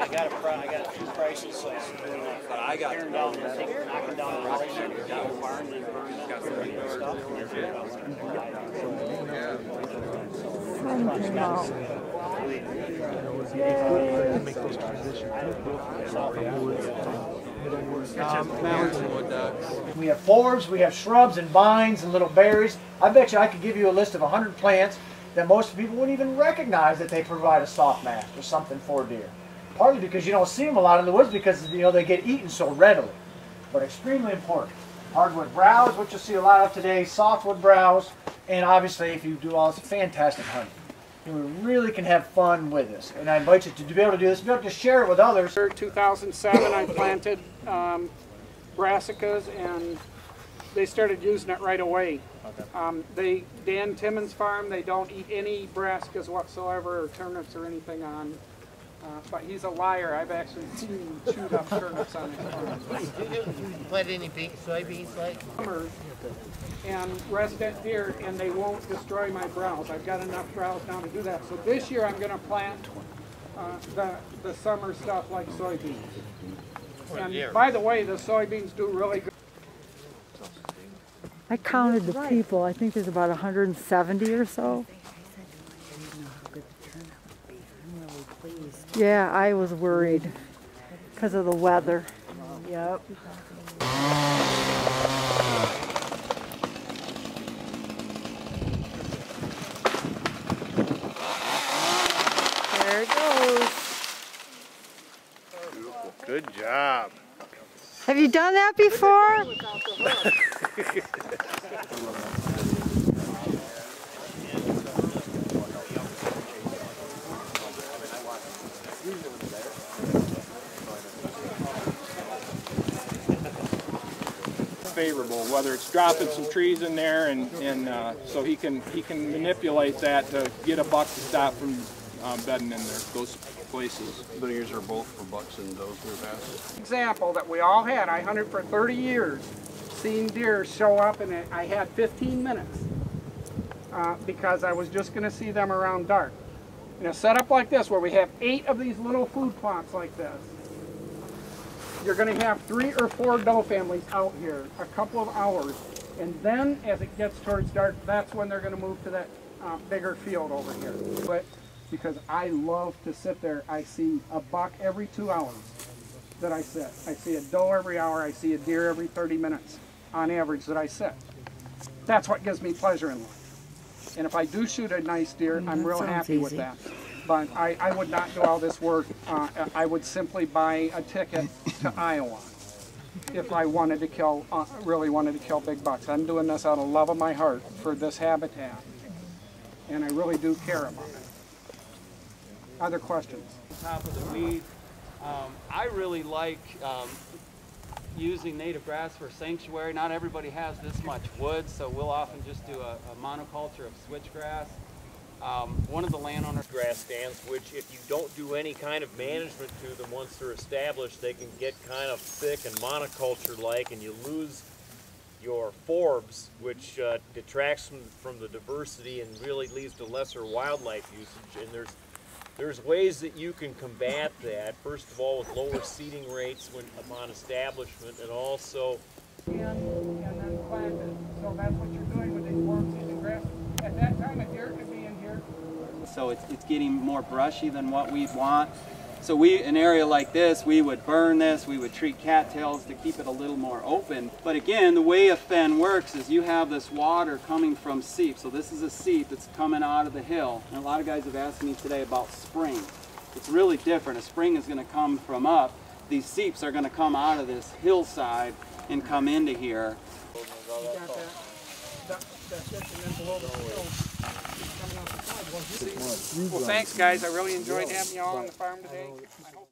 I got two prices. So but I got tearing down, knocking down the house, got a barn, and burning up stuff. Make those transitions. We have forbs, we have shrubs and vines and little berries. I bet you I could give you a list of 100 plants that most people wouldn't even recognize that they provide a soft mast or something for deer. Partly because you don't see them a lot in the woods because they get eaten so readily. But extremely important. Hardwood browse, which you'll see a lot of today, softwood browse, and obviously if you do all this, fantastic hunting. You really can have fun with this. And I invite you to be able to do this, be able to share it with others. In 2007 I planted brassicas and they started using it right away. Dan Timmons farm, they don't eat any brassicas whatsoever or turnips or anything on. But he's a liar. I've actually seen him chewed up turnips on his farm. Plant any big soybeans like? And resident deer, and they won't destroy my browse. I've got enough browse now to do that. So this year I'm going to plant the summer stuff like soybeans. And by the way, the soybeans do really good. I counted the people. I think there's about 170 or so. Yeah, I was worried because of the weather. Yep. There it goes. Beautiful. Good job. Have you done that before? Favorable, whether it's dropping some trees in there, and so he can manipulate that to get a buck to stop from bedding in there, those places. The ears are both for bucks and does their best. Example that we all had. I hunted for 30 years, seen deer show up, and I had 15 minutes because I was just going to see them around dark. In a setup like this, where we have 8 of these little food plots like this, you're going to have 3 or 4 doe families out here a couple of hours, and then as it gets towards dark, that's when they're going to move to that bigger field over here. But because I love to sit there, I see a buck every 2 hours that I sit. I see a doe every hour. I see a deer every 30 minutes on average that I sit. That's what gives me pleasure in life. And if I do shoot a nice deer, I'm real happy with that. But I would not do all this work. I would simply buy a ticket to Iowa if I wanted to kill, really wanted to kill big bucks. I'm doing this out of love of my heart for this habitat, and I really do care about it. Other questions? Top of the weed. I really like using native grass for sanctuary. Not everybody has this much wood, so we'll often just do a monoculture of switchgrass. One of the landowners grass stands, which if you don't do any kind of management to them once they're established, they can get kind of thick and monoculture-like, and you lose your forbs, which detracts from the diversity and really leads to lesser wildlife usage. And there's ways that you can combat that. First of all, with lower seeding rates upon establishment, and also and then planted. So that's what you're doing with these warm season grasses. At that time, a deer could be in here. So it's getting more brushy than what we'd want. So an area like this, we would burn this, we would treat cattails to keep it a little more open. But again, the way a fen works is you have this water coming from seep. So this is a seep that's coming out of the hill. And a lot of guys have asked me today about spring. It's really different. A spring is going to come from up. These seeps are going to come out of this hillside and come into here. Well, thanks guys. I really enjoyed having you all on the farm today.